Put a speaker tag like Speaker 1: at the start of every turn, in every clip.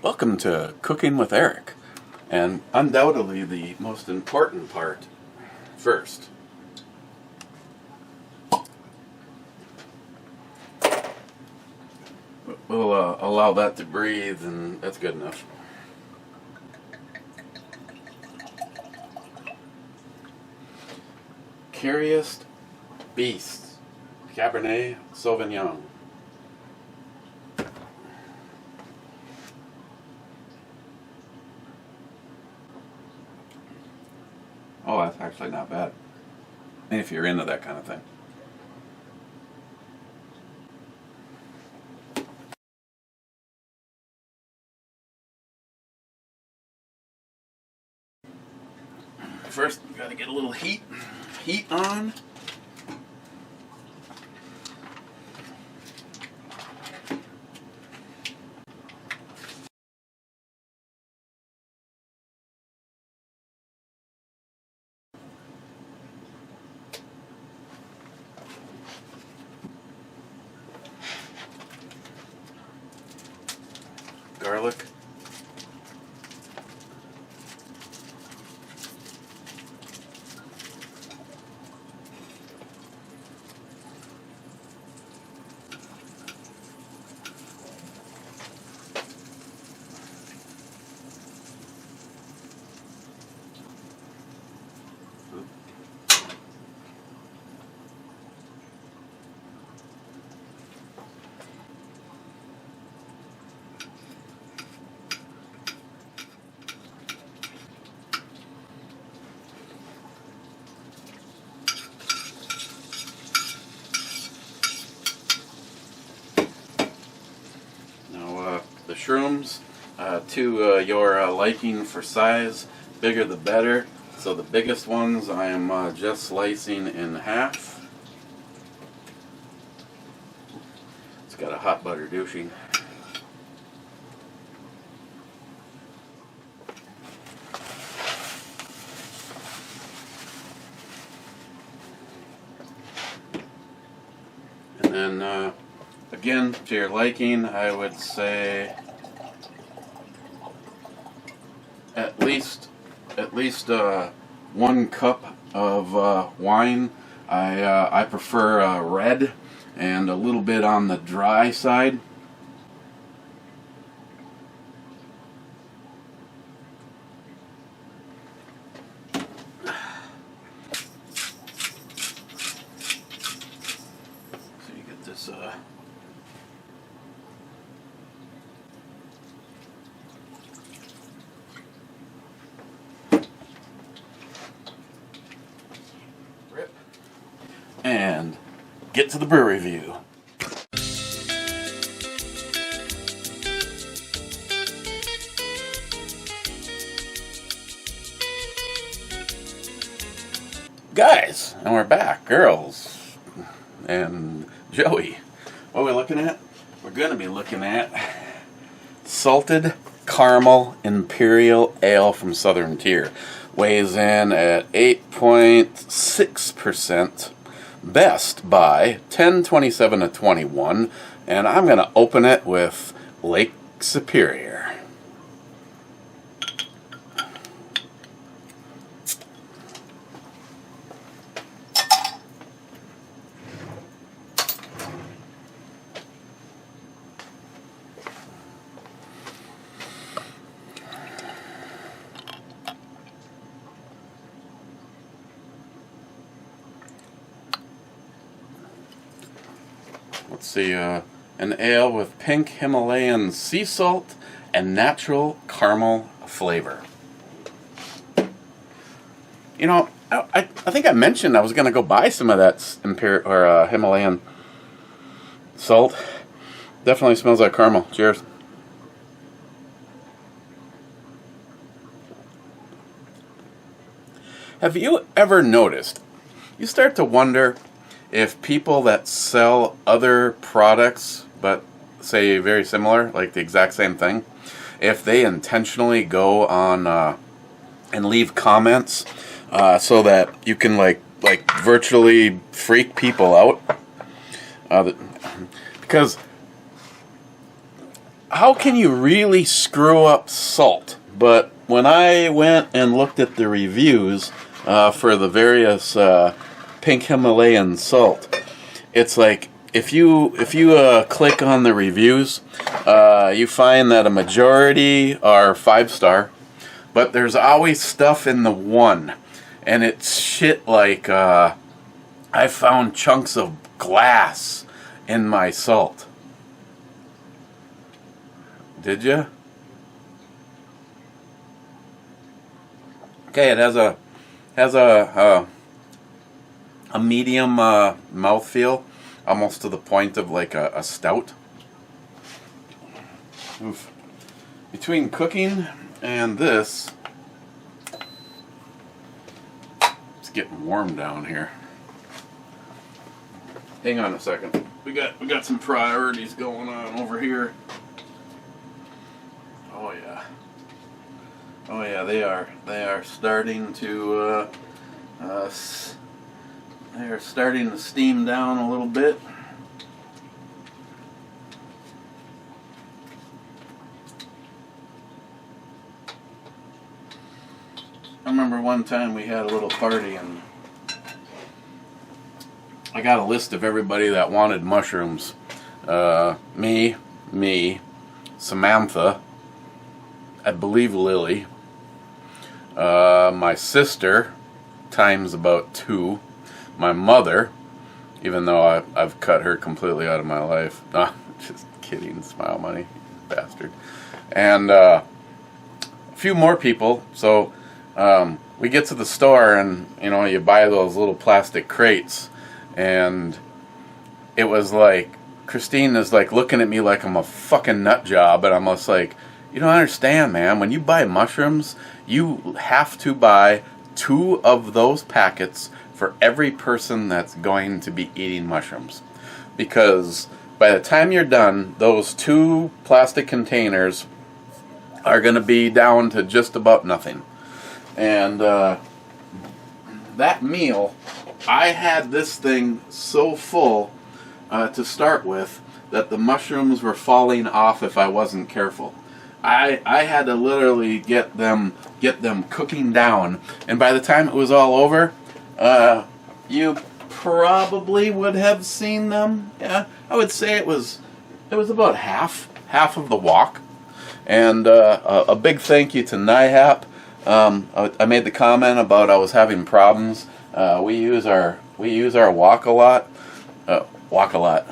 Speaker 1: Welcome to Cooking with Eric, and undoubtedly the most important part first. We'll allow that to breathe, and that's good enough. Curious Beast Cabernet Sauvignon. Oh, that's actually not bad, if you're into that kind of thing. First, we gotta get a little heat on. Garlic. The shrooms, to your liking for size, bigger the better. So the biggest ones I am just slicing in half. It's got a hot butter douching. And then again, to your liking, I would say at least 1 cup of wine. I prefer red and a little bit on the dry side. So you get this and get to the brew review. Guys, and we're back, girls, and Joey. What are we looking at? We're going to be looking at Salted Caramel Imperial Ale from Southern Tier. Weighs in at 8.6%. Best by 10/27/21, and I'm going to open it with Lake Superior. Let's see, an ale with pink Himalayan sea salt and natural caramel flavor. You know, I think I mentioned I was going to go buy some of that Himalayan salt. Definitely smells like caramel. Cheers. Have you ever noticed, you start to wonder if people that sell other products, but say very similar, like the exact same thing, if they intentionally go on and leave comments so that you can like virtually freak people out, because how can you really screw up salt? But when I went and looked at the reviews for the various pink Himalayan salt, it's like if you click on the reviews, you find that a majority are 5-star, but there's always stuff in the 1, and it's shit like I found chunks of glass in my salt. Did you? Okay, it has a medium mouthfeel, almost to the point of like a stout. Oof. Between cooking and this, it's getting warm down here. Hang on a second. We got some priorities going on over here. Oh yeah, they are starting to steam down a little bit. I remember one time we had a little party and I got a list of everybody that wanted mushrooms. Me, Samantha, I believe Lily, my sister, times about 2, my mother, even though I've cut her completely out of my life. No, just kidding, smile money, bastard. And a few more people, so we get to the store and, you buy those little plastic crates, and it was like, Christine is like looking at me like I'm a fucking nut job, and I'm just like, you don't understand, man. When you buy mushrooms, you have to buy 2 of those packets for every person that's going to be eating mushrooms. Because by the time you're done, those 2 plastic containers are going to be down to just about nothing. And that meal, I had this thing so full to start with that the mushrooms were falling off if I wasn't careful. I had to literally get them cooking down, and by the time it was all over, you probably would have seen them. Yeah, I would say it was about half of the walk. And a big thank you to NIHAP. I made the comment about I was having problems. We use our walk a lot. Walk a lot.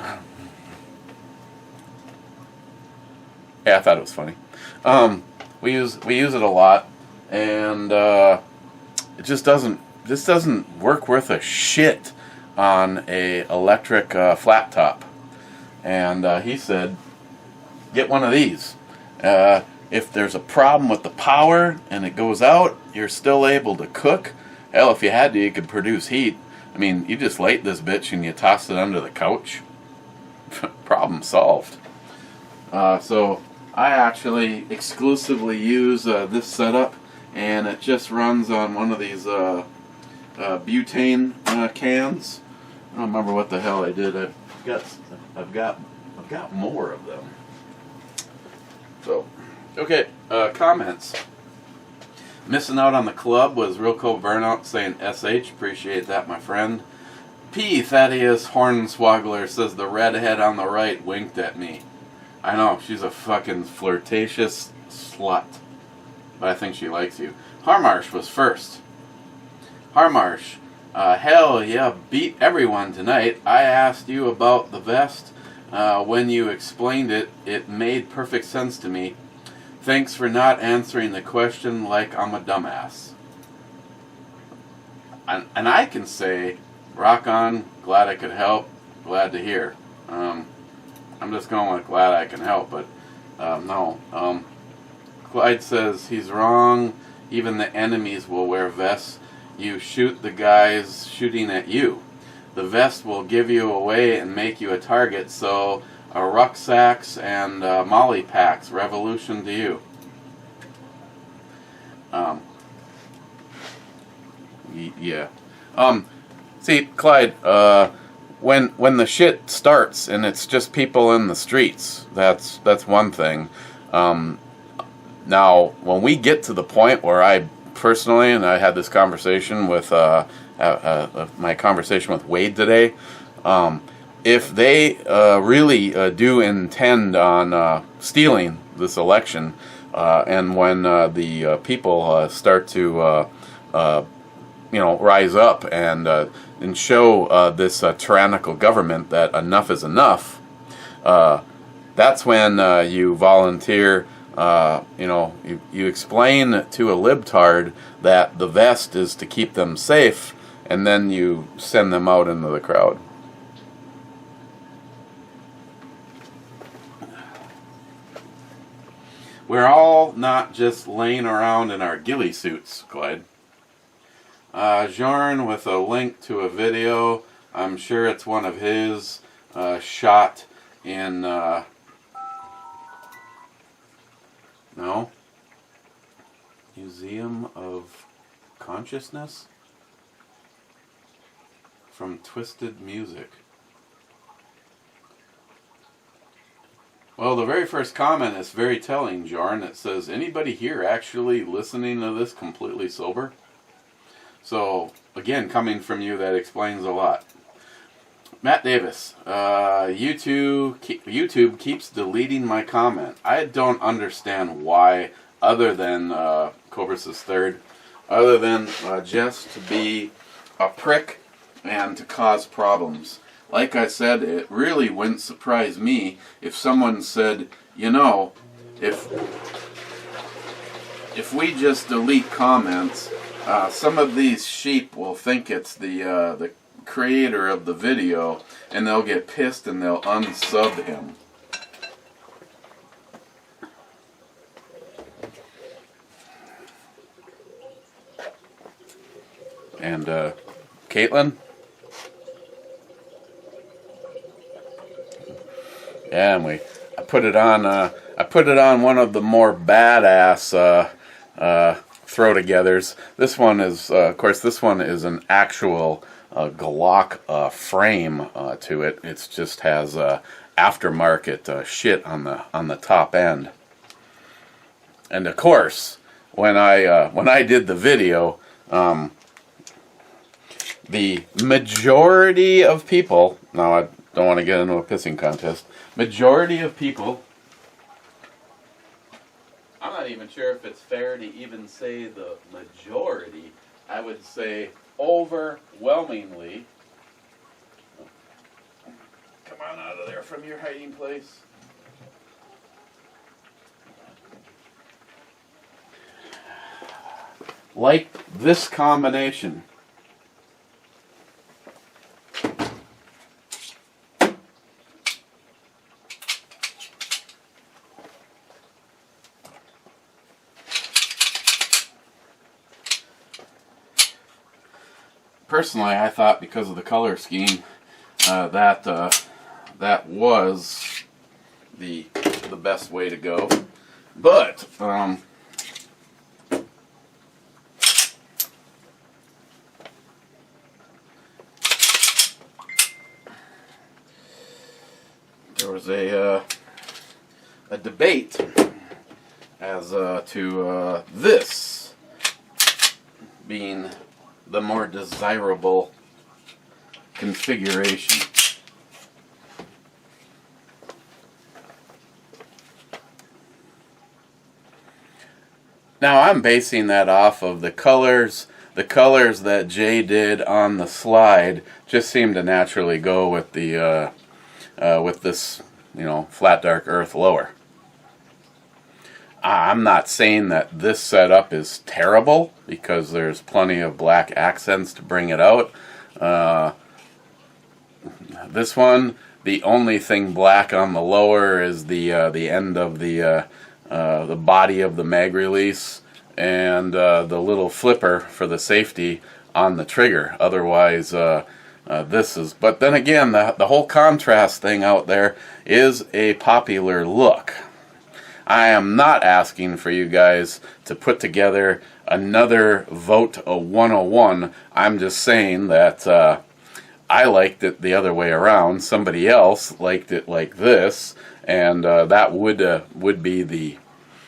Speaker 1: Yeah, I thought it was funny. We use it a lot, and it just doesn't work worth a shit on a electric flat top. And he said, get one of these. If there's a problem with the power and it goes out, you're still able to cook. Hell, if you had to, you could produce heat. I mean, you just light this bitch and you toss it under the couch. Problem solved. So I actually exclusively use this setup, and it just runs on one of these butane cans. I don't remember what the hell I did. I've got more of them. So, okay, comments. Missing out on the club was Rilco Burnout saying SH. Appreciate that, my friend. P. Thaddeus Hornswoggler says the redhead on the right winked at me. I know, she's a fucking flirtatious slut. But I think she likes you. Harmarsh was first. Harmarsh, hell yeah, beat everyone tonight. I asked you about the vest. When you explained it, it made perfect sense to me. Thanks for not answering the question like I'm a dumbass. And I can say, rock on, glad I could help, glad to hear. I'm just going with glad I can help, but no. Clyde says he's wrong. Even the enemies will wear vests. You shoot the guys shooting at you. The vest will give you away and make you a target, so rucksacks and molly packs, revolution to you. Yeah. See, Clyde, when the shit starts and it's just people in the streets, that's one thing. Now, when we get to the point where I personally, and I had this conversation with my conversation with Wade today, if they really do intend on stealing this election, and when the people start to rise up and show this tyrannical government that enough is enough, that's when you volunteer. You explain to a libtard that the vest is to keep them safe, and then you send them out into the crowd. We're all not just laying around in our ghillie suits, Clyde. Jorn with a link to a video. I'm sure it's one of his, shot in, no? Museum of Consciousness? From Twisted Music. Well, the very first comment is very telling, Jorn. It says, anybody here actually listening to this completely sober? So, again, coming from you, that explains a lot. Matt Davis, YouTube keeps deleting my comment. I don't understand why, other than Cobras' third, other than just to be a prick and to cause problems. Like I said, it really wouldn't surprise me if someone said, if we just delete comments, some of these sheep will think it's the creator of the video, and they'll get pissed and they'll unsub him. And Caitlin? Yeah, and I put it on one of the more badass throw-togethers. This one is, of course, this one is an actual Glock frame to it. It just has aftermarket shit on the top end. And of course, when I did the video, the majority of people, now I don't want to get into a pissing contest, majority of people, I'm not even sure if it's fair to even say the majority, I would say overwhelmingly, come on out of there from your hiding place. Like this combination. Personally, I thought because of the color scheme that was the best way to go, but there was a debate as to this being the more desirable configuration. Now I'm basing that off of the colors. The colors that Jay did on the slide just seem to naturally go with the with this, flat dark earth lower. I'm not saying that this setup is terrible, because there's plenty of black accents to bring it out. This one, the only thing black on the lower is the end of the body of the mag release and the little flipper for the safety on the trigger. Otherwise, this is. But then again, the whole contrast thing out there is a popular look. I am not asking for you guys to put together another Vote 101. I'm just saying that I liked it the other way around. Somebody else liked it like this, and that would be the,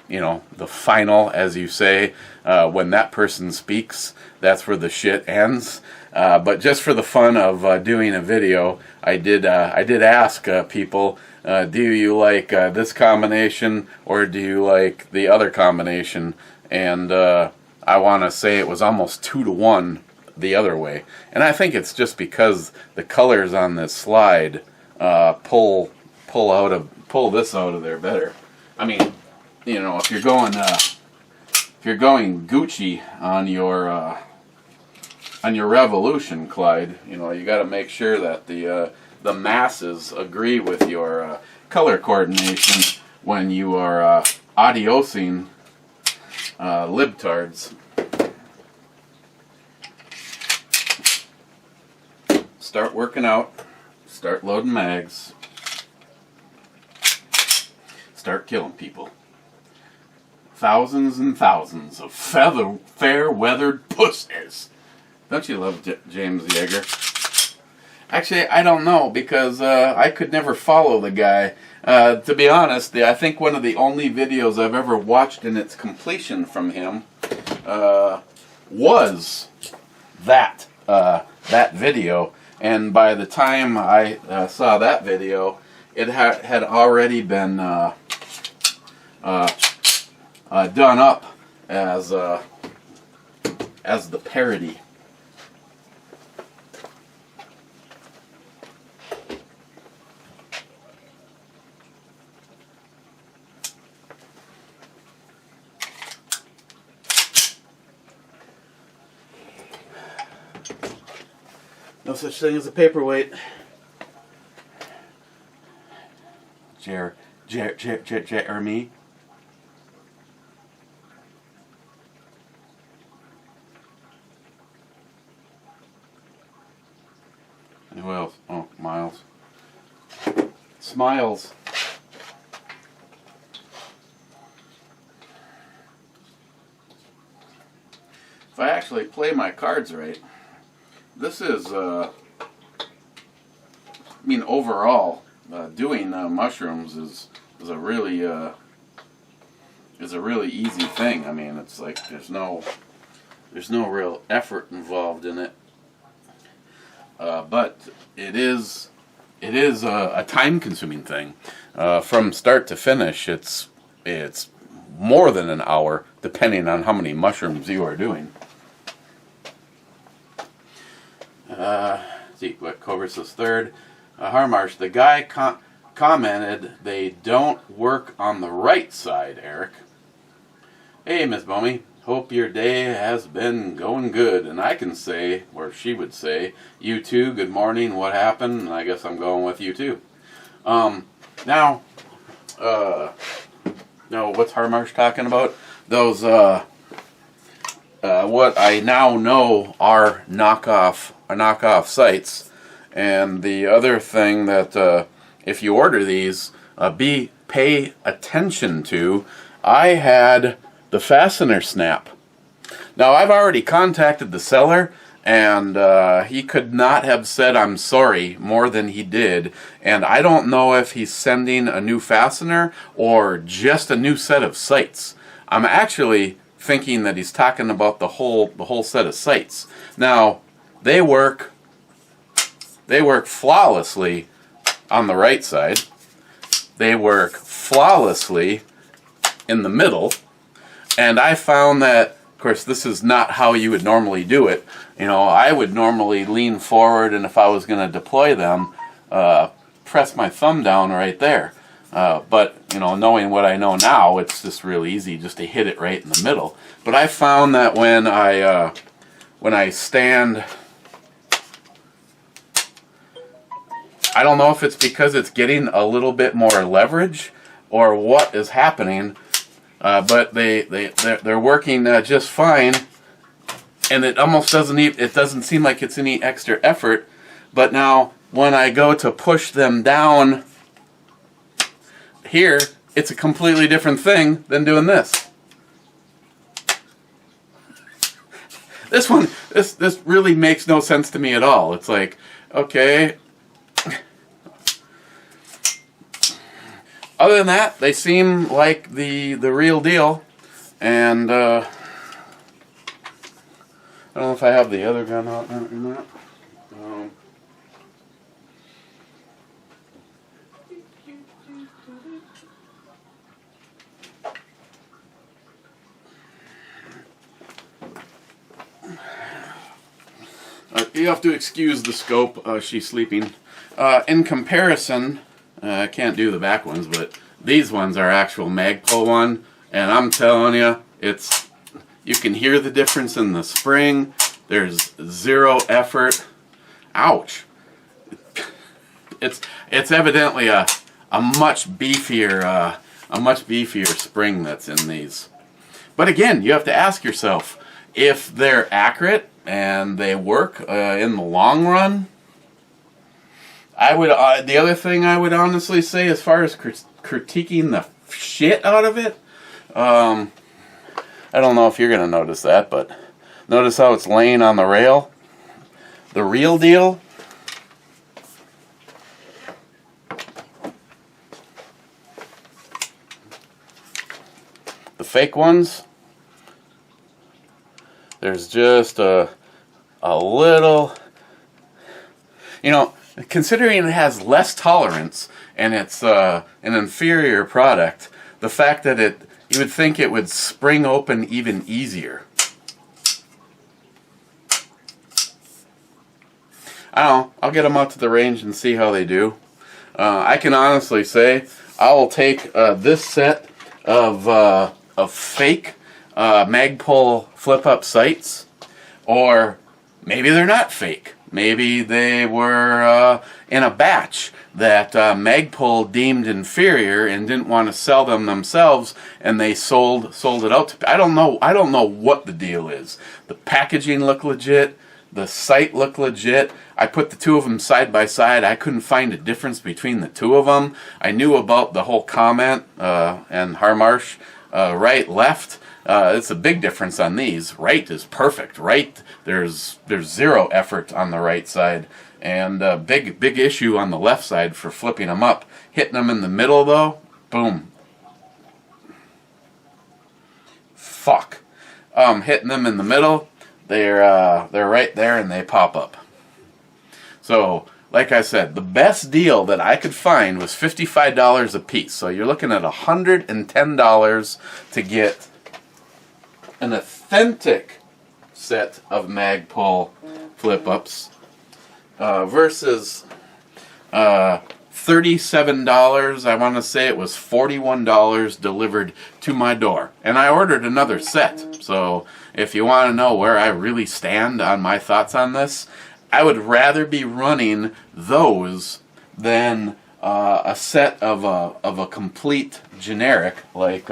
Speaker 1: you know, the final, as you say. When that person speaks, that's where the shit ends. But just for the fun of doing a video, I did ask people, do you like this combination or do you like the other combination? And I want to say it was almost 2-to-1 the other way. And I think it's just because the colors on this slide pull this out of there better. I mean, you know, if you're going Gucci on your Revolution, Clyde, you know, you got to make sure that the masses agree with your color coordination when you are adiosing libtards. Start working out, start loading mags, start killing people. Thousands and thousands of fair-weathered pussies. Don't you love James Yeager? Actually, I don't know, because I could never follow the guy. To be honest, I think one of the only videos I've ever watched in its completion from him was that video. And by the time I saw that video, it had already been done up as the parody. No such thing as a paperweight. Jeremy. And who else? Oh, Miles. Smiles. If I actually play my cards right, this is, I mean, overall, doing mushrooms is a really easy thing. I mean, it's like there's no real effort involved in it, but it is a time-consuming thing. From start to finish, it's more than an hour, depending on how many mushrooms you are doing. See what Cobra says third. Harmarsh, the guy commented they don't work on the right side, Eric. Hey, Miss Bomey, hope your day has been going good. And I can say, or she would say, you too, good morning, what happened? And I guess I'm going with you too. Now, what's Harmarsh talking about? Those, what I now know are knockoff sites. And the other thing that if you order these, pay attention to, I had the fastener snap. Now I've already contacted the seller, and he could not have said I'm sorry more than he did. And I don't know if he's sending a new fastener or just a new set of sights. I'm actually thinking that he's talking about the whole set of sights. Now they work flawlessly on the right side. They work flawlessly in the middle. And I found that, of course, this is not how you would normally do it. You know, I would normally lean forward, and if I was going to deploy them, press my thumb down right there. But, you know, knowing what I know now, it's just really easy just to hit it right in the middle. But I found that when I stand, I don't know if it's because it's getting a little bit more leverage or what is happening, but they're working just fine, and it almost doesn't seem like it's any extra effort. But now when I go to push them down here, it's a completely different thing than doing this. This really makes no sense to me at all. It's like, Okay. Other than that, they seem like the real deal. And I don't know if I have the other gun out or not. You have to excuse the scope. She's sleeping. In comparison, I can't do the back ones, but these ones are actual Magpul one, and I'm telling you, you can hear the difference in the spring. There's zero effort. Ouch! It's evidently a much beefier spring that's in these. But again, you have to ask yourself if they're accurate and they work in the long run. I would. The other thing I would honestly say, as far as critiquing the shit out of it, I don't know if you're gonna notice that, but notice how it's laying on the rail. The real deal. The fake ones. There's just a little, considering it has less tolerance and it's an inferior product, the fact that you would think it would spring open even easier. I don't know. I'll get them out to the range and see how they do. I can honestly say I will take this set of fake Magpul flip-up sights, or maybe they're not fake. Maybe they were in a batch that Magpul deemed inferior and didn't want to sell them themselves, and they sold it out to. I don't know what the deal is. The packaging looked legit. The sight looked legit. I put the two of them side by side. I couldn't find a difference between the two of them. I knew about the whole comment and Harmarsh right, left. It's a big difference on these. Right is perfect. Right, there's zero effort on the right side, and big issue on the left side for flipping them up. Hitting them in the middle though, boom. Fuck. Hitting them in the middle, they're right there and they pop up. So, like I said, the best deal that I could find was $55 a piece. So you're looking at $110 to get an authentic set of Magpul flip-ups versus $37. I want to say it was $41 delivered to my door. And I ordered another set. So if you want to know where I really stand on my thoughts on this, I would rather be running those than a set of a complete generic like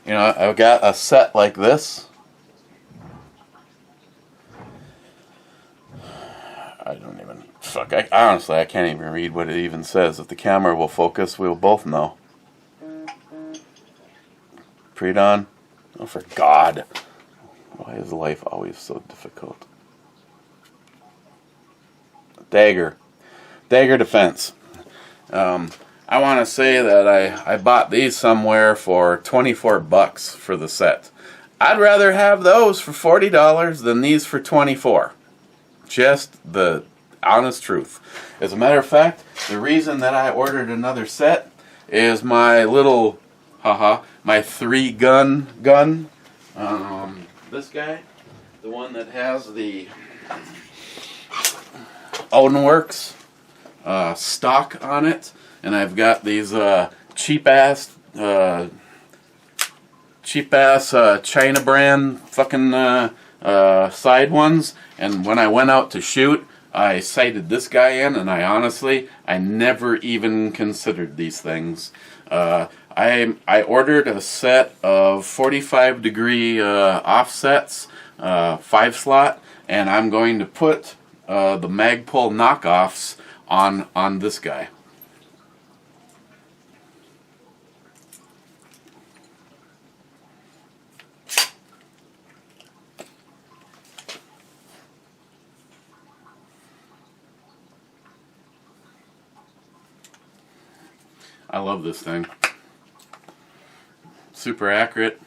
Speaker 1: I've got a set like this. I don't even honestly I can't even read what it even says. If the camera will focus, we'll both know. Pre-dawn. Oh, for God. Why is life always so difficult? Dagger Defense. I want to say that I bought these somewhere for $24 for the set. I'd rather have those for $40 than these for $24. Just the honest truth. As a matter of fact, the reason that I ordered another set is my little, my 3-gun gun. This guy, the one that has the Owenworks stock on it, and I've got these cheap ass China brand fucking side ones. And when I went out to shoot, I sighted this guy in, and I never even considered these things. I ordered a set of 45-degree offsets, 5-slot, and I'm going to put the Magpul knockoffs on this guy. I love this thing. Super accurate.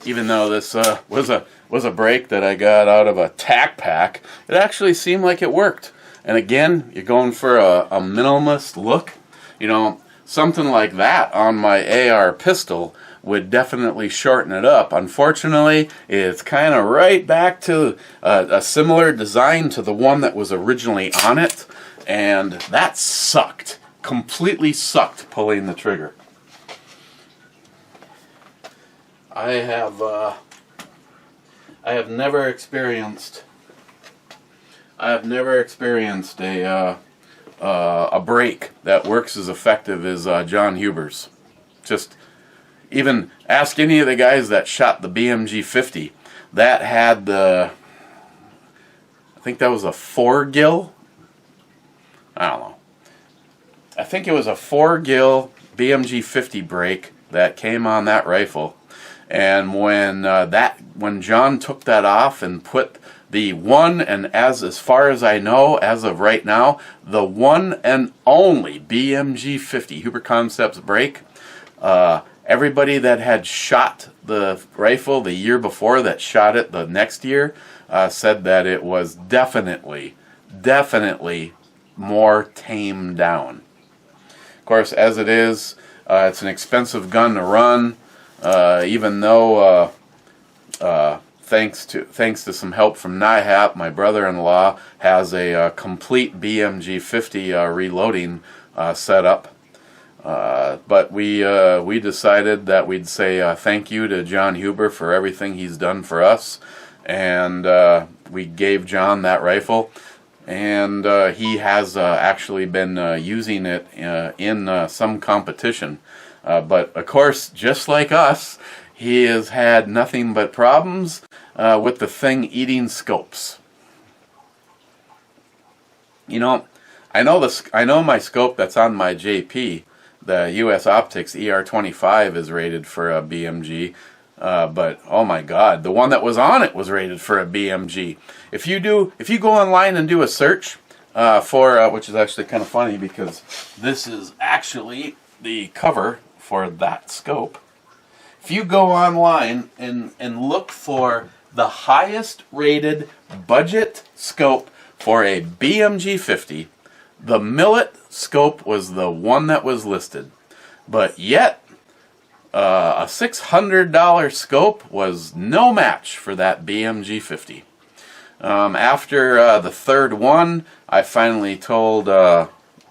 Speaker 1: Even though this was a brake that I got out of a tack pack, it actually seemed like it worked. And again, you're going for a minimalist look. You know, something like that on my AR pistol would definitely shorten it up. Unfortunately, it's kind of right back to a similar design to the one that was originally on it, and that sucked. Completely sucked pulling the trigger. I have never experienced a brake that works as effective as John Huber's. Just even ask any of the guys that shot the BMG 50 that had I think that was a 4-gill. I don't know. I think it was a 4-gill BMG 50 brake that came on that rifle. And when John took that off and put the one, and as far as I know, as of right now, the one and only BMG 50 Huber Concepts brake, everybody that had shot the rifle the year before, that shot it the next year, said that it was definitely more tamed down. Of course, as it is, it's an expensive gun to run. Even though, thanks to some help from NIHAP, my brother-in-law has a complete BMG 50 reloading setup. But we decided that we'd say thank you to John Huber for everything he's done for us, and we gave John that rifle, and he has actually been using it in some competition. But of course, just like us, he has had nothing but problems with the thing eating scopes. You know, I know my scope that's on my JP, the US Optics ER25, is rated for a BMG. But oh my God, the one that was on it was rated for a BMG. If you go online and do a search for, which is actually kind of funny because this is actually the cover for that scope. If you go online and look for the highest rated budget scope for a BMG 50, the Millet scope was the one that was listed. But yet, a $600 scope was no match for that BMG 50. After the third one, I finally told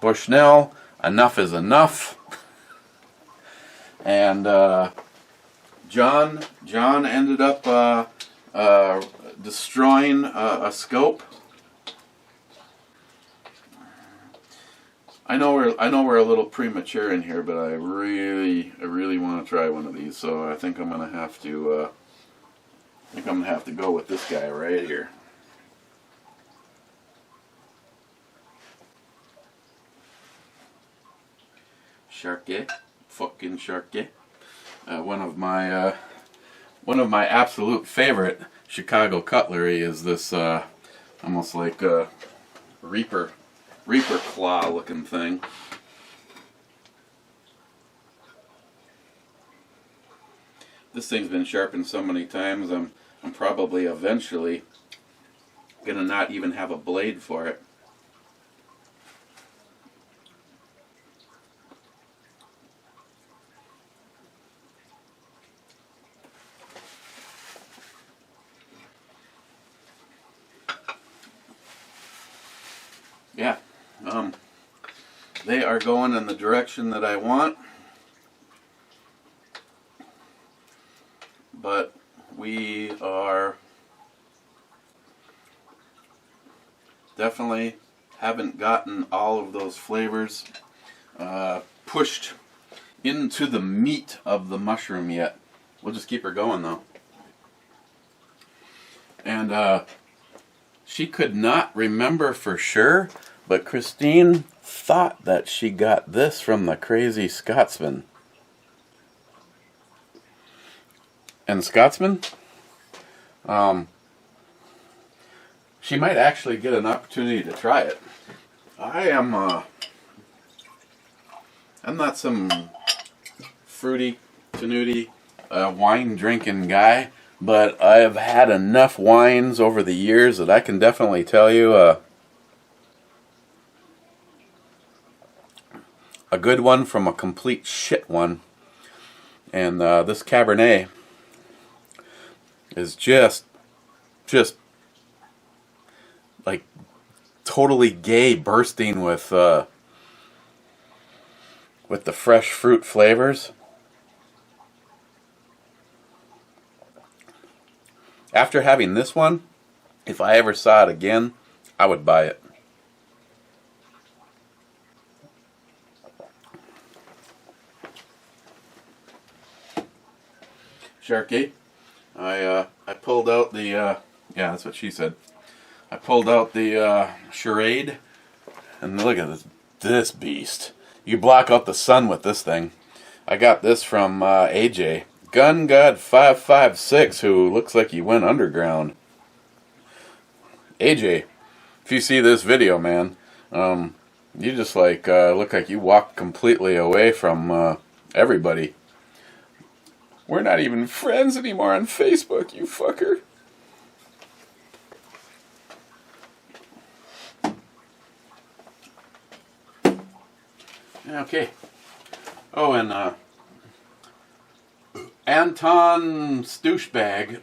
Speaker 1: Bushnell, enough is enough. And John ended up destroying a scope. I know we're a little premature in here, but I really want to try one of these. So I think I'm gonna have to go with this guy right here. Sharky. Fucking Sharky. One of my absolute favorite Chicago cutlery is this almost like a Reaper claw looking thing. This thing's been sharpened so many times, I'm probably eventually gonna not even have a blade for it. Yeah, they are going in the direction that I want, but we are definitely haven't gotten all of those flavors pushed into the meat of the mushroom yet. We'll just keep her going though. And she could not remember for sure, but Christine thought that she got this from the Crazy Scotsman. And Scotsman, she might actually get an opportunity to try it. I I'm not some fruity, snooty, wine drinking guy, but I've had enough wines over the years that I can definitely tell you a good one from a complete shit one. And this Cabernet is just like totally gay, bursting with the fresh fruit flavors. After having this one, if I ever saw it again, I would buy it. Sharky, I pulled out the yeah, that's what she said. I pulled out the charade, and look at this beast. You block out the sun with this thing. I got this from AJ Gun God 556, who looks like he went underground. AJ, if you see this video, man, you just like look like you walked completely away from everybody. We're not even friends anymore on Facebook, you fucker. Okay. Oh, and Anton Stouchbag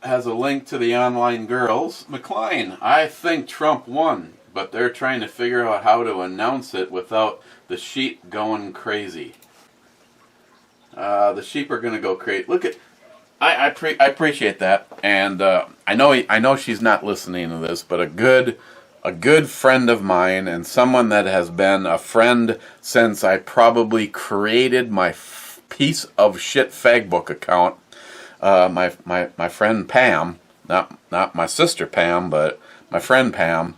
Speaker 1: has a link to the online girls. McLean, I think Trump won, but they're trying to figure out how to announce it without the sheep going crazy. The sheep are going to go crazy. Look at, I appreciate that, and I know she's not listening to this, but a good friend of mine, and someone that has been a friend since I probably created my piece of shit Fagbook account. My friend Pam, not my sister Pam, but my friend Pam.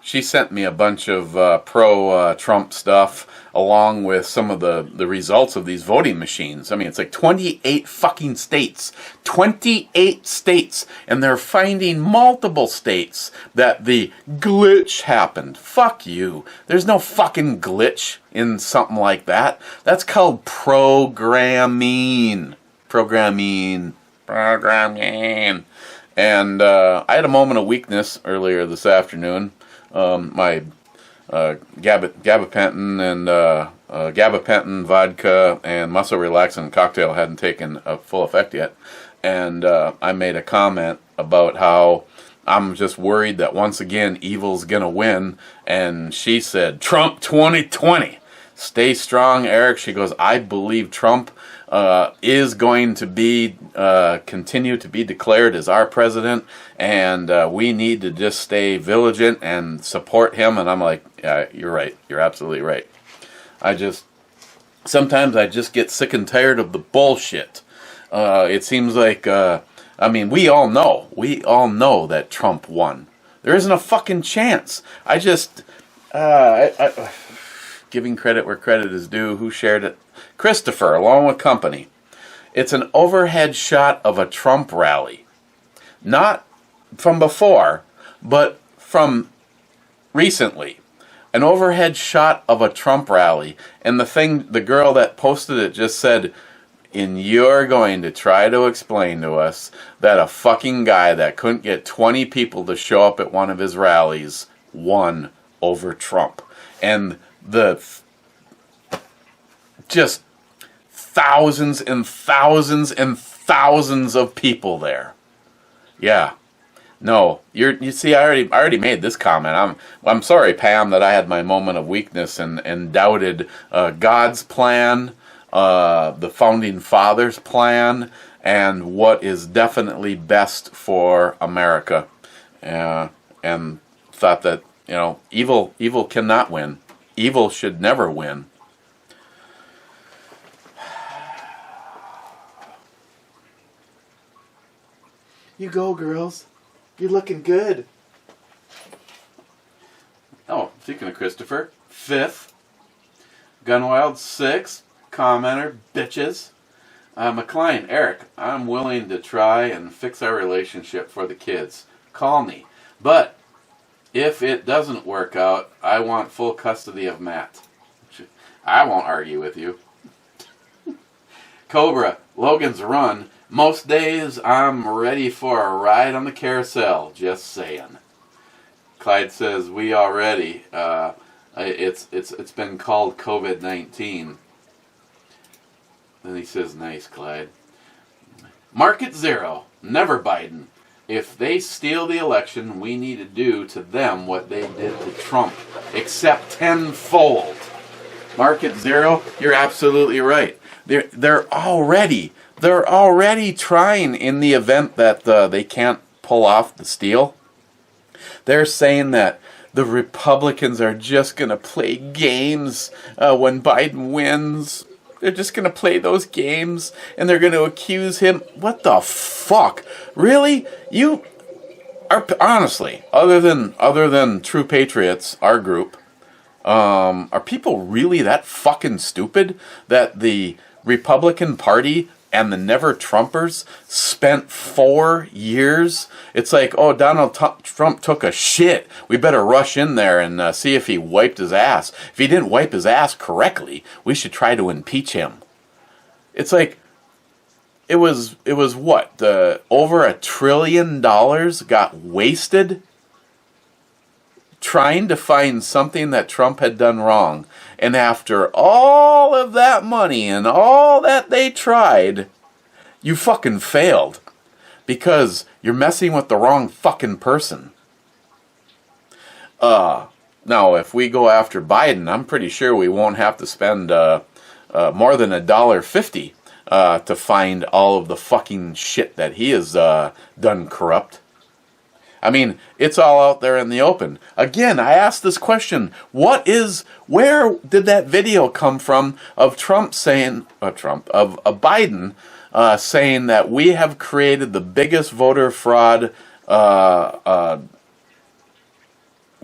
Speaker 1: She sent me a bunch of pro-Trump stuff along with some of the results of these voting machines. I mean, it's like 28 fucking states. 28 states. And they're finding multiple states that the glitch happened. Fuck you. There's no fucking glitch in something like that. That's called programming. Programming. And I had a moment of weakness earlier this afternoon. My gabapentin and gabapentin vodka and muscle relaxant cocktail hadn't taken full effect yet, and I made a comment about how I'm just worried that once again evil's gonna win, and she said Trump 2020. Stay strong, Eric. She goes, I believe Trump is going to be continue to be declared as our president, and we need to just stay vigilant and support him. And I'm like, yeah, you're right. You're absolutely right. Sometimes I just get sick and tired of the bullshit. It seems like, I mean, we all know that Trump won. There isn't a fucking chance. Giving credit where credit is due. Who shared it? Christopher, along with company. It's an overhead shot of a Trump rally. Not from before, but from recently. An overhead shot of a Trump rally. And the girl that posted it just said, and you're going to try to explain to us that a fucking guy that couldn't get 20 people to show up at one of his rallies won over Trump. And just thousands and thousands and thousands of people there. Yeah. No, you see, I already made this comment. I'm sorry, Pam, that I had my moment of weakness and doubted God's plan, the founding fathers' plan, and what is definitely best for America, and thought that evil cannot win. Evil should never win. You go, girls. You're looking good. Oh, speaking of Christopher, 5th. Gunwild 6th. Commenter, bitches. McLean, Eric, I'm willing to try and fix our relationship for the kids. Call me. But If it doesn't work out, I want full custody of Matt. I won't argue with you. Cobra, Logan's Run. Most days I'm ready for a ride on the carousel. Just saying. Clyde says we already. It's been called COVID-19. Then he says, nice, Clyde. Market Zero. Never Biden. If they steal the election, we need to do to them what they did to Trump, except tenfold. Market Zero, you're absolutely right. They're already trying in the event that they can't pull off the steal. They're saying that the Republicans are just going to play games when Biden wins. They're just going to play those games, and they're going to accuse him. What the fuck? Really? You are, honestly, other than True Patriots, our group, are people really that fucking stupid that the Republican Party and the Never Trumpers spent 4 years? It's like, oh, Donald Trump took a shit. We better rush in there and see if he wiped his ass. If he didn't wipe his ass correctly, we should try to impeach him. It's like, it was what? Over $1 trillion got wasted trying to find something that Trump had done wrong. And after all of that money and all that they tried, you fucking failed. Because you're messing with the wrong fucking person. Now, if we go after Biden, I'm pretty sure we won't have to spend more than $1.50 to find all of the fucking shit that he has done corrupt. I mean, it's all out there in the open. Again, I asked this question: where did that video come from of Trump saying, of Biden saying that we have created the biggest voter fraud,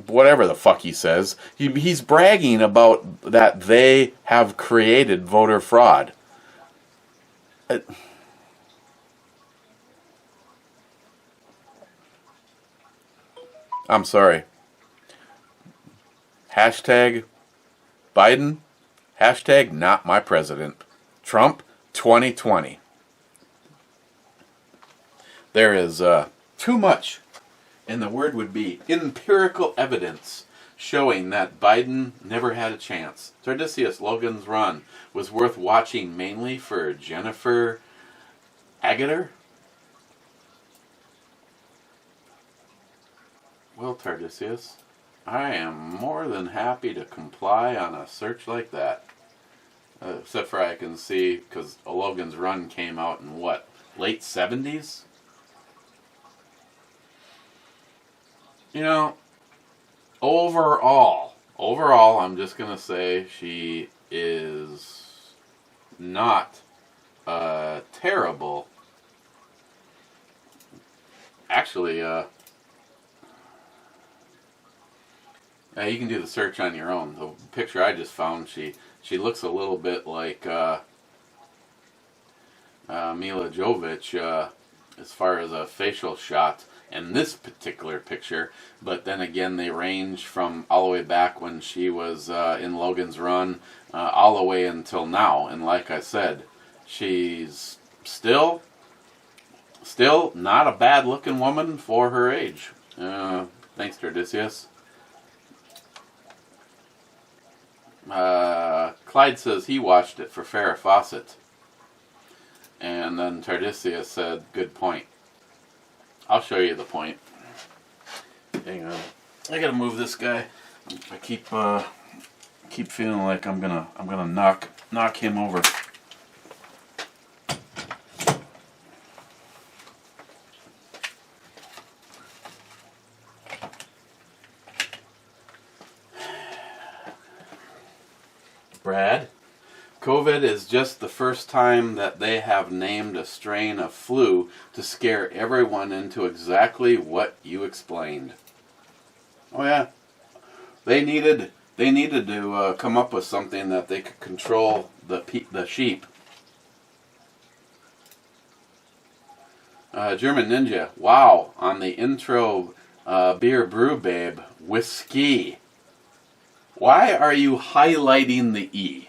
Speaker 1: whatever the fuck he says. He's bragging about that they have created voter fraud. I'm sorry. Hashtag Biden. Hashtag not my president. Trump 2020. There is too much, and the word would be empirical evidence showing that Biden never had a chance. Tardicius, Logan's Run was worth watching mainly for Jennifer Agutter. Well, Tardicius, I am more than happy to comply on a search like that. Except for I can see, because Logan's Run came out in what, late 70s? You know, overall, I'm just going to say she is not terrible. Actually, you can do the search on your own. The picture I just found, she looks a little bit like Mila Jovovich as far as a facial shot in this particular picture. But then again, they range from all the way back when she was in Logan's Run all the way until now. And like I said, she's still not a bad looking woman for her age. Thanks, Tardicius. Clyde says he watched it for Farrah Fawcett. And then Tardicius said, good point. I'll show you the point. Hang on. I gotta move this guy. I keep feeling like I'm gonna knock him over. Brad, COVID is just the first time that they have named a strain of flu to scare everyone into exactly what you explained. Oh yeah, they needed to come up with something that they could control the sheep. German Ninja, wow, on the intro, Beer Brew Babe, Whiskey. Why are you highlighting the E?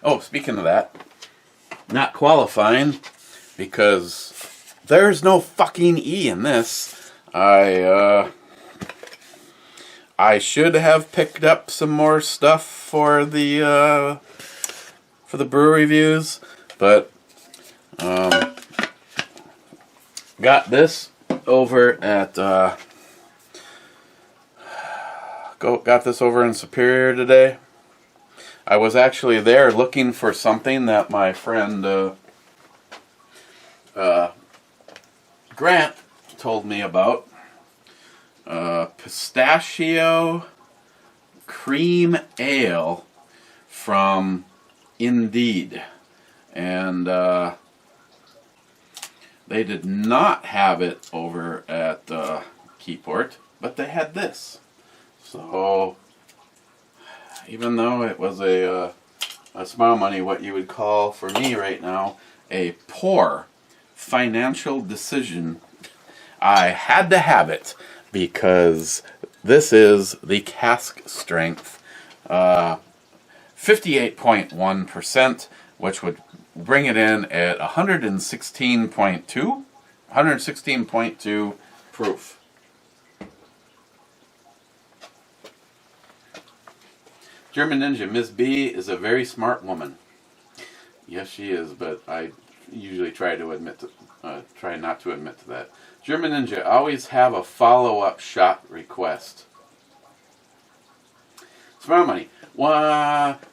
Speaker 1: Oh, speaking of that, not qualifying because there's no fucking E in this. I should have picked up some more stuff for the brew reviews, but got this over at got this over in Superior today. I was actually there looking for something that my friend Grant told me about. Pistachio cream ale from Indeed. And they did not have it over at Keyport, but they had this. So even though it was a Smile Money, what you would call for me right now a poor financial decision, I had to have it because this is the cask strength, 58.1%, which would bring it in at 116.2 proof. German Ninja, Miss B is a very smart woman. Yes, she is, but I usually try not to admit to that. German Ninja, always have a follow-up shot request. Smile Money.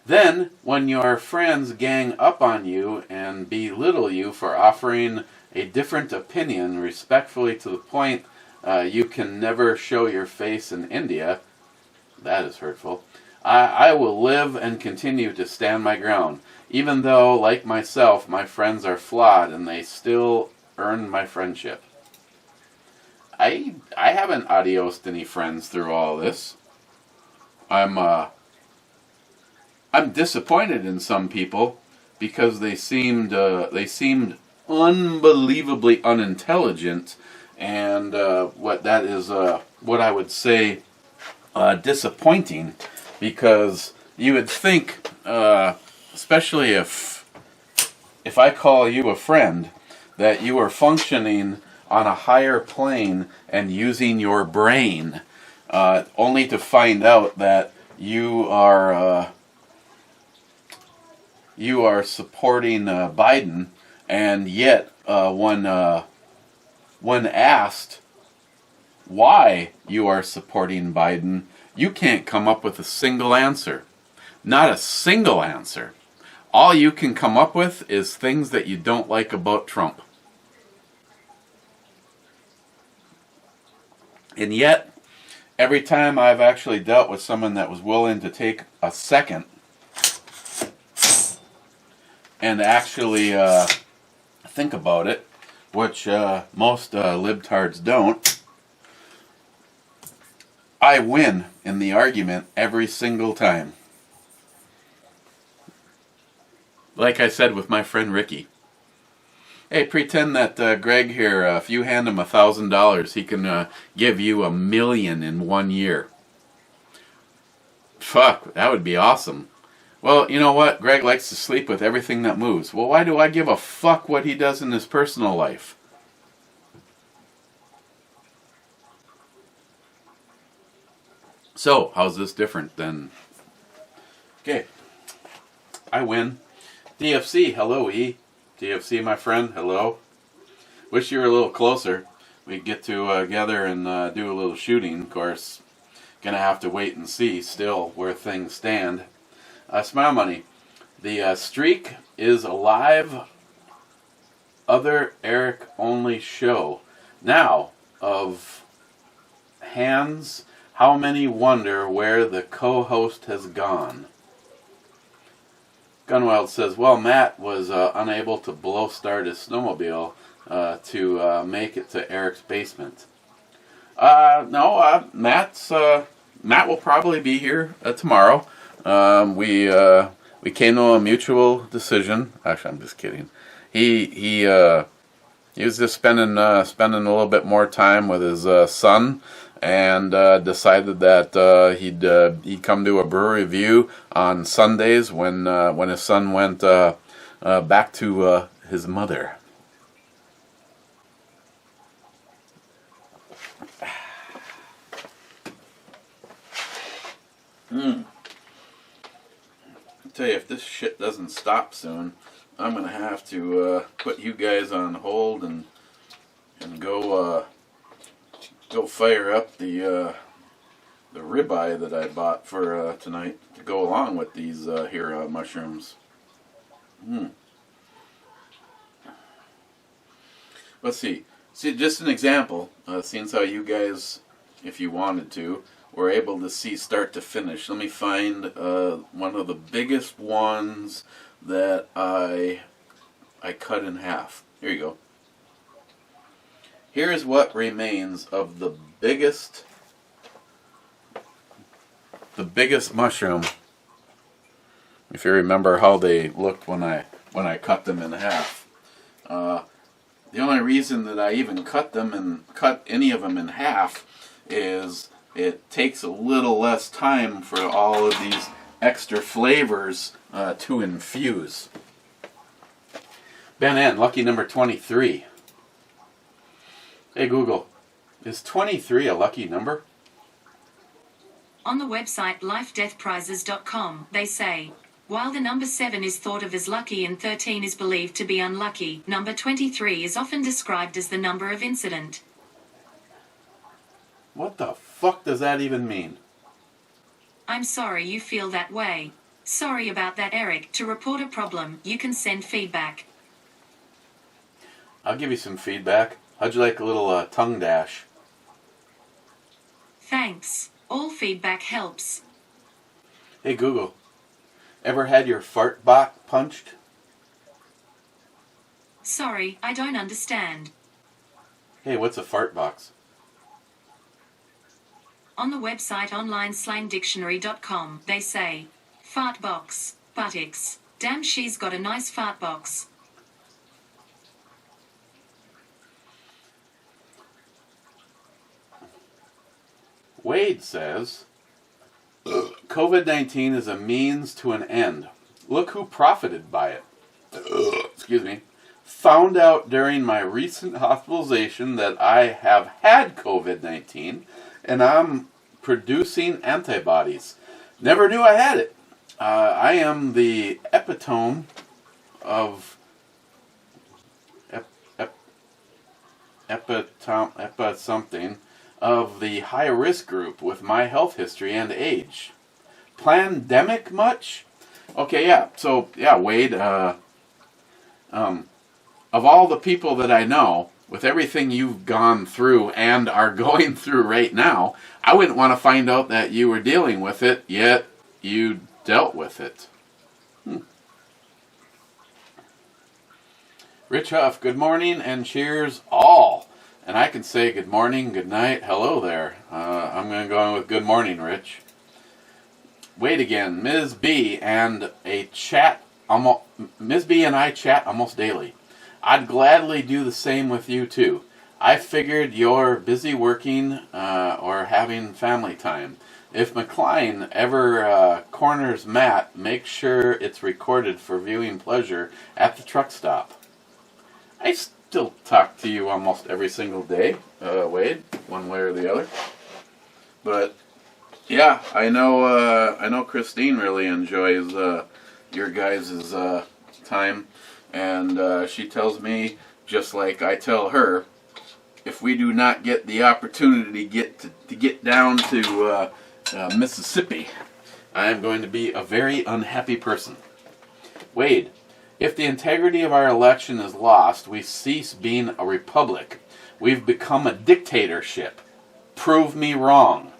Speaker 1: Then, when your friends gang up on you and belittle you for offering a different opinion respectfully to the point you can never show your face in India, that is hurtful. I will live and continue to stand my ground, even though, like myself, my friends are flawed and they still earn my friendship. I haven't adiosed any friends through all this. I'm disappointed in some people because they seemed unbelievably unintelligent, and what I would say disappointing, because you would think, especially if I call you a friend, that you are functioning on a higher plane and using your brain, only to find out that you are supporting Biden, and yet when asked why you are supporting Biden, you can't come up with a single answer. Not a single answer. All you can come up with is things that you don't like about Trump. And yet, every time I've actually dealt with someone that was willing to take a second and actually think about it, which most libtards don't, I win in the argument every single time. Like I said with my friend Ricky. Hey, pretend that Greg here, if you hand him $1,000, he can give you $1 million in 1 year. Fuck, that would be awesome. Well, you know what? Greg likes to sleep with everything that moves. Well, why do I give a fuck what he does in his personal life? So, how's this different than... Okay, I win. DFC, hello E. DFC, my friend, hello. Wish you were a little closer. We'd get together and do a little shooting. Of course, gonna have to wait and see still where things stand. Smile Money. The streak is alive. Other Eric only show. Now, of hands... How many wonder where the co-host has gone? Gunwild says, well, Matt was unable to blow start his snowmobile to make it to Eric's basement. No, Matt will probably be here tomorrow. We came to a mutual decision. Actually, I'm just kidding. He was just spending a little bit more time with his son, and decided that he'd come to a brewery review on Sundays when his son went back to his mother. I tell you, if this shit doesn't stop soon, I'm gonna have to put you guys on hold and go fire up the ribeye that I bought for tonight to go along with these here mushrooms. Let's see. See, just an example. Seeing how you guys, if you wanted to, were able to see start to finish. Let me find one of the biggest ones that I cut in half. Here you go. Here's what remains of the biggest mushroom. If you remember how they looked when I cut them in half. The only reason that I even cut any of them in half is it takes a little less time for all of these extra flavors to infuse. Ben N, lucky number 23. Hey Google, is 23 a lucky number?
Speaker 2: On the website lifedeathprizes.com, they say, while the number 7 is thought of as lucky and 13 is believed to be unlucky, number 23 is often described as the number of incident.
Speaker 1: What the fuck does that even mean?
Speaker 2: I'm sorry you feel that way. Sorry about that, Eric. To report a problem, you can send feedback.
Speaker 1: I'll give you some feedback. How'd you like a little tongue dash?
Speaker 2: Thanks. All feedback helps.
Speaker 1: Hey Google, ever had your fart box punched?
Speaker 2: Sorry, I don't understand.
Speaker 1: Hey, what's a fart box?
Speaker 2: On the website onlineslangdictionary.com, they say, fart box, buttocks. Damn, she's got a nice fart box.
Speaker 1: Wade says, COVID-19 is a means to an end. Look who profited by it. Excuse me. Found out during my recent hospitalization that I have had COVID-19 and I'm producing antibodies. Never knew I had it. I am the epitome of something of the high risk group with my health history and age. Plandemic much? Okay, yeah. So yeah, Wade. Of all the people that I know, with everything you've gone through and are going through right now, I wouldn't want to find out that you were dealing with it, yet you dealt with it. Rich Huff, good morning and cheers all. And I can say good morning, good night, hello there. I'm going to go in with good morning, Rich. Wait again, Ms. B and I chat almost daily. I'd gladly do the same with you too. I figured you're busy working or having family time. If McLean ever corners Matt, make sure it's recorded for viewing pleasure at the truck stop. I still talk to you almost every single day, Wade, one way or the other. But yeah, I know Christine really enjoys your guys' time, and she tells me, just like I tell her, if we do not get the opportunity to get down to Mississippi, I am going to be a very unhappy person. Wade, if the integrity of our election is lost, we cease being a republic. We've become a dictatorship. Prove me wrong.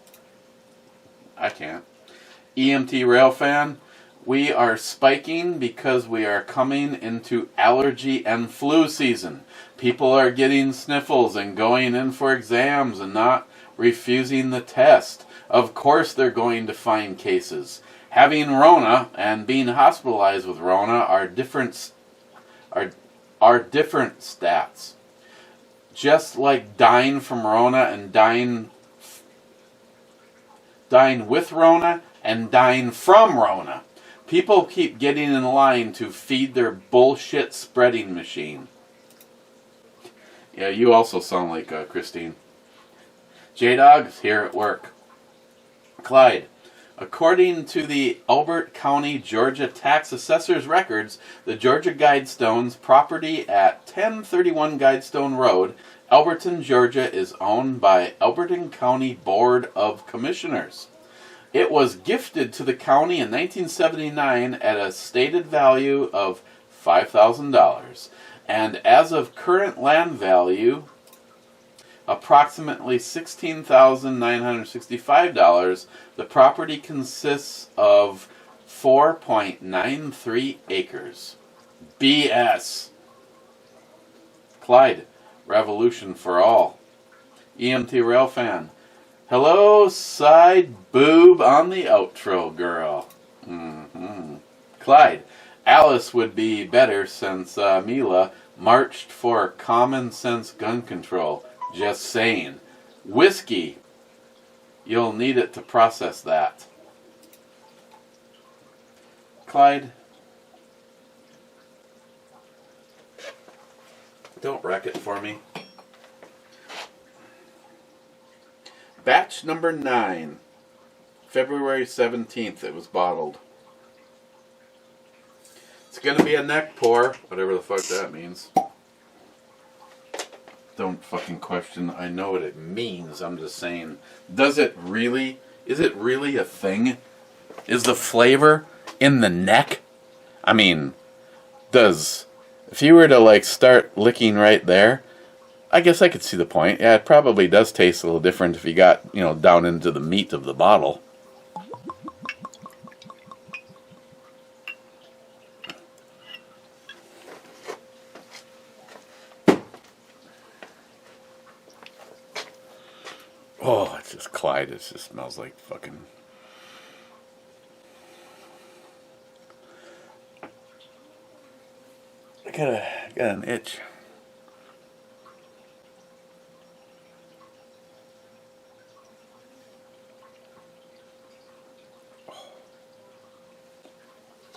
Speaker 1: I can't. EMT Railfan, We are spiking because we are coming into allergy and flu season. People are getting sniffles and going in for exams and not refusing the test. Of course they're going to find cases. Having Rona and being hospitalized with Rona are different stats. Just like dying from Rona and dying with Rona and dying from Rona. People keep getting in line to feed their bullshit spreading machine. Yeah, you also sound like Christine. J-Dog's here at work. Clyde. According to the Elbert County, Georgia tax assessor's records, the Georgia Guidestones property at 1031 Guidestone Road, Elberton, Georgia, is owned by Elberton County Board of Commissioners. It was gifted to the county in 1979 at a stated value of $5,000, and as of current land value, approximately $16,965, the property consists of 4.93 acres. BS. Clyde, Revolution for All. EMT Rail Fan. Hello, side boob on the outro, girl. Clyde, Alice would be better since Mila marched for common sense gun control. Just saying. Whiskey. You'll need it to process that. Clyde. Don't wreck it for me. Batch number 9. February 17th it was bottled. It's going to be a neck pour. Whatever the fuck that means. Don't fucking question. I know what it means. I'm just saying. Is it really a thing? Is the flavor in the neck? I mean, if you were to start licking right there, I guess I could see the point. Yeah, it probably does taste a little different if you got, down into the meat of the bottle. Oh, it's just Clyde. It just smells like fucking... I got an itch.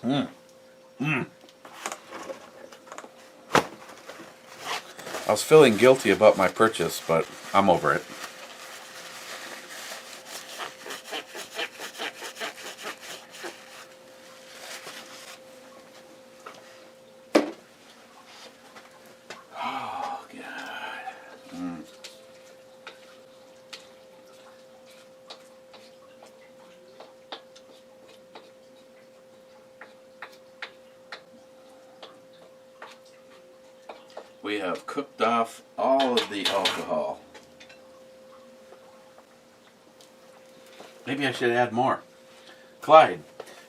Speaker 1: I was feeling guilty about my purchase, but I'm over it. Oh, God. We have cooked off all of the alcohol. Maybe I should add more. Clyde,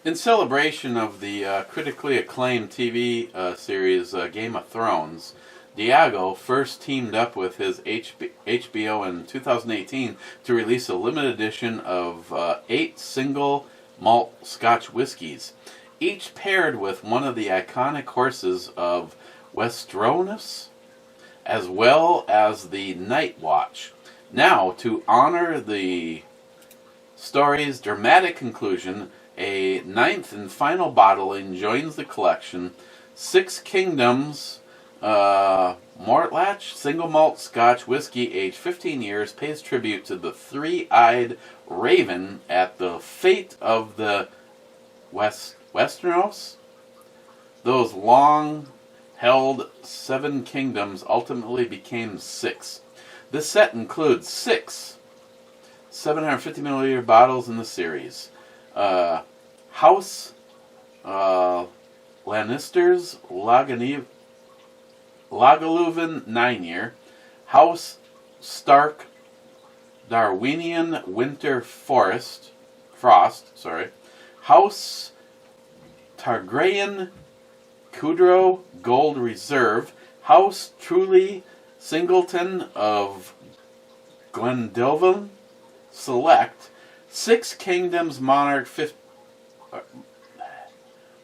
Speaker 1: in celebration of the critically acclaimed TV series Game of Thrones, Diageo first teamed up with his HBO in 2018 to release a limited edition of 8 single malt Scotch whiskies, each paired with one of the iconic horses of Westeros, as well as the Night Watch. Now, to honor the story's dramatic conclusion, a 9th and final bottling joins the collection. 6 Kingdoms Mortlach Single Malt Scotch Whiskey, aged 15 years, pays tribute to the three-eyed raven at the fate of the Westeros. Those long-held 7 kingdoms ultimately became 6. This set includes 6 750 milliliter bottles in the series. House Lannisters Lagavulin 9-year, House Stark Darwinian Winter Frost, House Targaryen Kudrow Gold Reserve, House Truly Singleton of Glendelvin Select, Six Kingdoms Monarch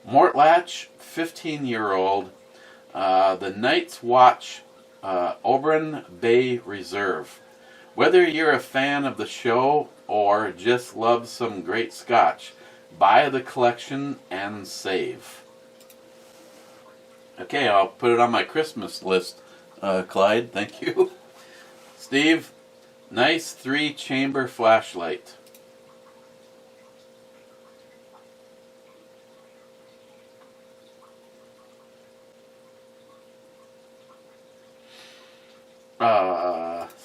Speaker 1: Mortlatch 15-year-old, the Night's Watch Oberyn Bay Reserve. Whether you're a fan of the show or just love some great scotch, buy the collection and save. Okay, I'll put it on my Christmas list, Clyde. Thank you. Steve, nice 3-chamber flashlight.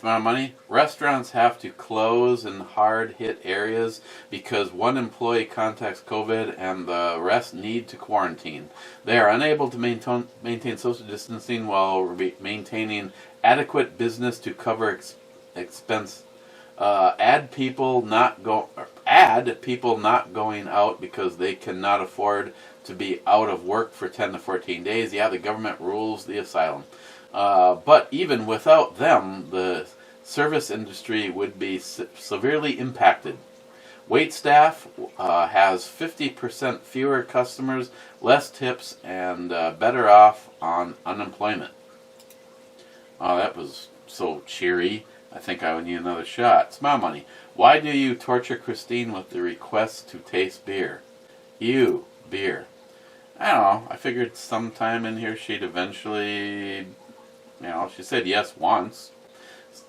Speaker 1: Amount of money. Restaurants have to close in hard-hit areas because one employee contacts COVID and the rest need to quarantine. They are unable to maintain social distancing while maintaining adequate business to cover expense. Add people not going out because they cannot afford to be out of work for 10 to 14 days. Yeah, the government rules the asylum. But even without them, the service industry would be severely impacted. Waitstaff has 50% fewer customers, less tips, and better off on unemployment. Oh, that was so cheery. I think I would need another shot. Smile money. Why do you torture Christine with the request to taste beer? Ew, beer. I don't know. I figured sometime in here she'd eventually... she said yes once.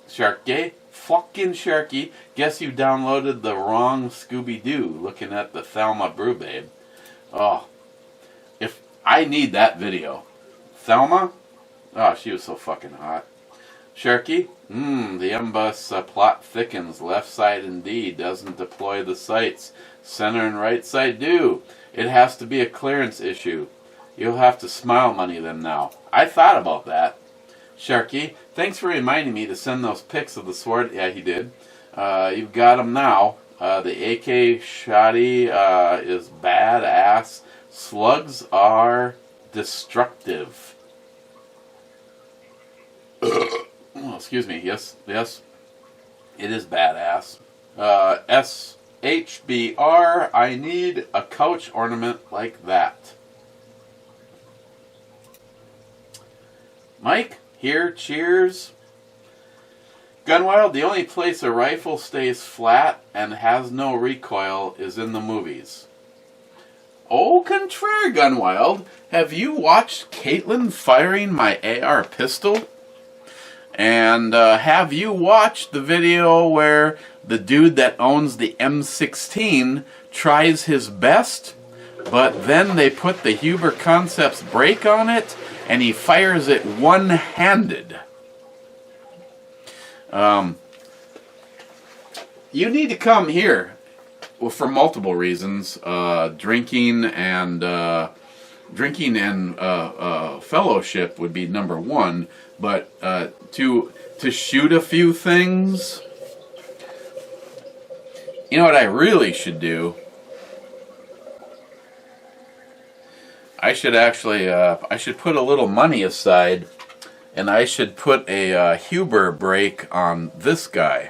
Speaker 1: Sharky, fucking Sharky, guess you downloaded the wrong Scooby-Doo looking at the Thelma Brew Babe. Oh, if I need that video. Thelma? Oh, she was so fucking hot. Sharky, the MBus plot thickens. Left side indeed doesn't deploy the sights. Center and right side do. It has to be a clearance issue. You'll have to smile money them now. I thought about that. Sharky, thanks for reminding me to send those pics of the sword. Yeah, he did. You've got them now. The AK Shoddy is badass. Slugs are destructive. Oh, excuse me. Yes, it is badass. SHBR, I need a couch ornament like that. Mike? Here, cheers. Gunwild, the only place a rifle stays flat and has no recoil is in the movies. Au contraire, Gunwild. Have you watched Caitlin firing my AR pistol? And have you watched the video where the dude that owns the M16 tries his best, but then they put the Huber Concepts brake on it and he fires it one-handed? You need to come here, well, for multiple reasons. Drinking and fellowship would be number one, but to shoot a few things. You know what I really should do? I should actually, I should put a little money aside, and I should put a Huber brake on this guy.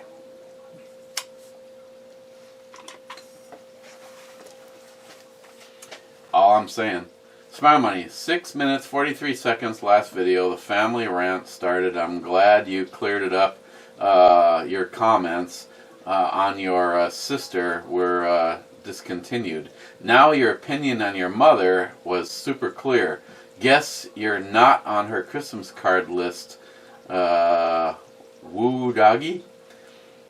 Speaker 1: All I'm saying. Smile money. 6 minutes, 43 seconds last video. The family rant started. I'm glad you cleared it up. Your comments on your sister were discontinued. Now your opinion on your mother was super clear. Guess you're not on her Christmas card list, woo doggy.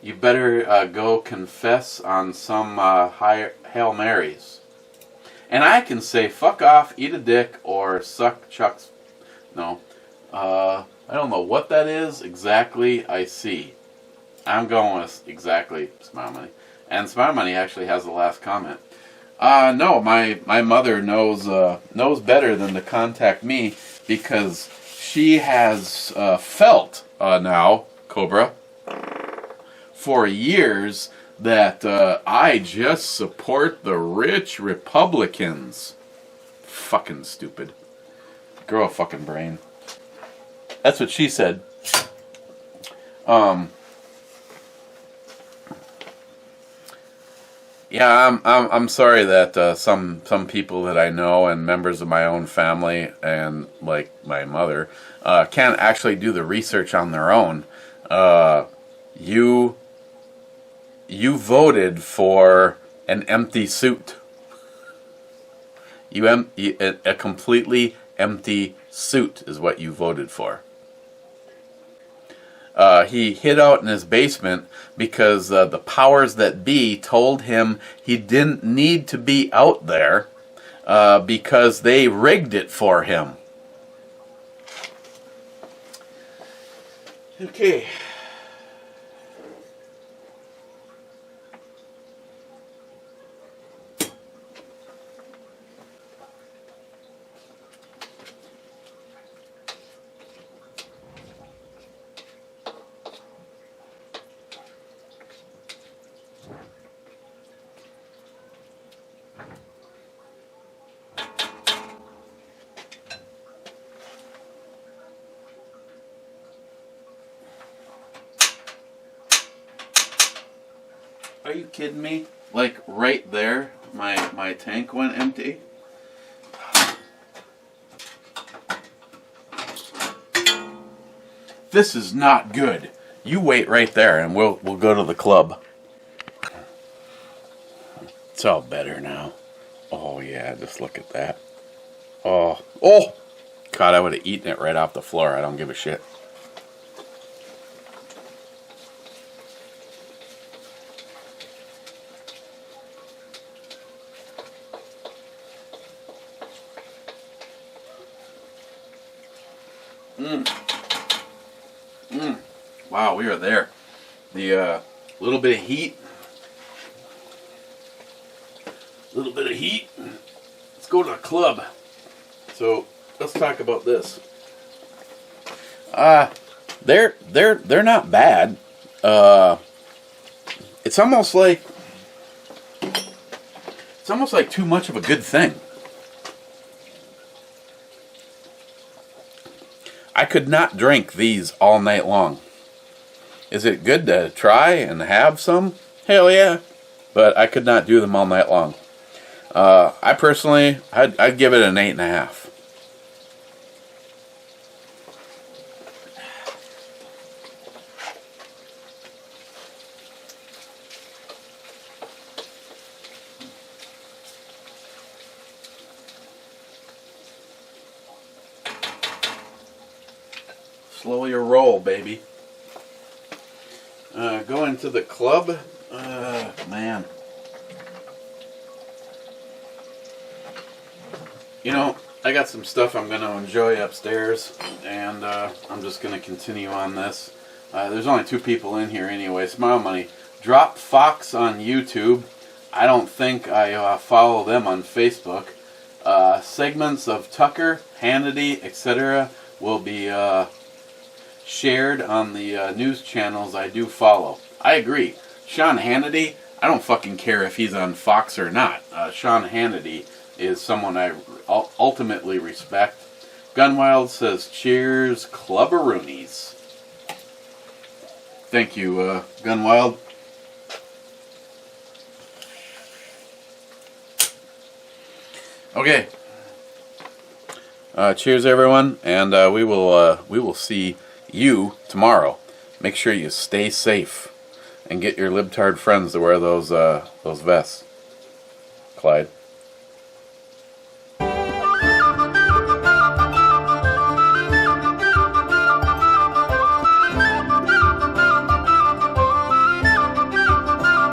Speaker 1: You better go confess on some Hail Marys. And I can say fuck off, eat a dick, or suck Chuck's... No. I don't know what that is exactly. I see. I'm going with exactly Smile Money. And Smile Money actually has the last comment. No, my mother knows better than to contact me, because she has felt now, Cobra, for years that I just support the rich Republicans. Fucking stupid. Grow a fucking brain. That's what she said. Yeah, I'm sorry that some people that I know and members of my own family and like my mother can't actually do the research on their own. You voted for an empty suit. A completely empty suit is what you voted for. He hid out in his basement because the powers that be told him he didn't need to be out there because they rigged it for him. Okay. Are you kidding me? Like right there, my tank went empty. This is not good. You wait right there and we'll go to the club. It's all better now. Oh yeah, just look at that. Oh. God, I would have eaten it right off the floor. I don't give a shit. Wow, we are there. The little bit of heat. Let's go to the club. So let's talk about this. They're not bad. It's almost like too much of a good thing. I could not drink these all night long. Is it good to try and have some? Hell yeah. But I could not do them all night long. I personally, I'd give it an 8.5. Slow your roll, baby. Going to the club, man. You know, I got some stuff I'm going to enjoy upstairs, and I'm just going to continue on this. There's only 2 people in here anyway. Smile Money. Drop Fox on YouTube. I don't think I follow them on Facebook. Segments of Tucker, Hannity, etc. will be shared on the news channels I do follow. I agree. Sean Hannity, I don't fucking care if he's on Fox or not. Sean Hannity is someone I ultimately respect. Gunwild says, cheers, clubberoonies. Thank you, Gunwild. Okay. Cheers, everyone, and we will see you tomorrow. Make sure you stay safe and get your libtard friends to wear those vests. Clyde.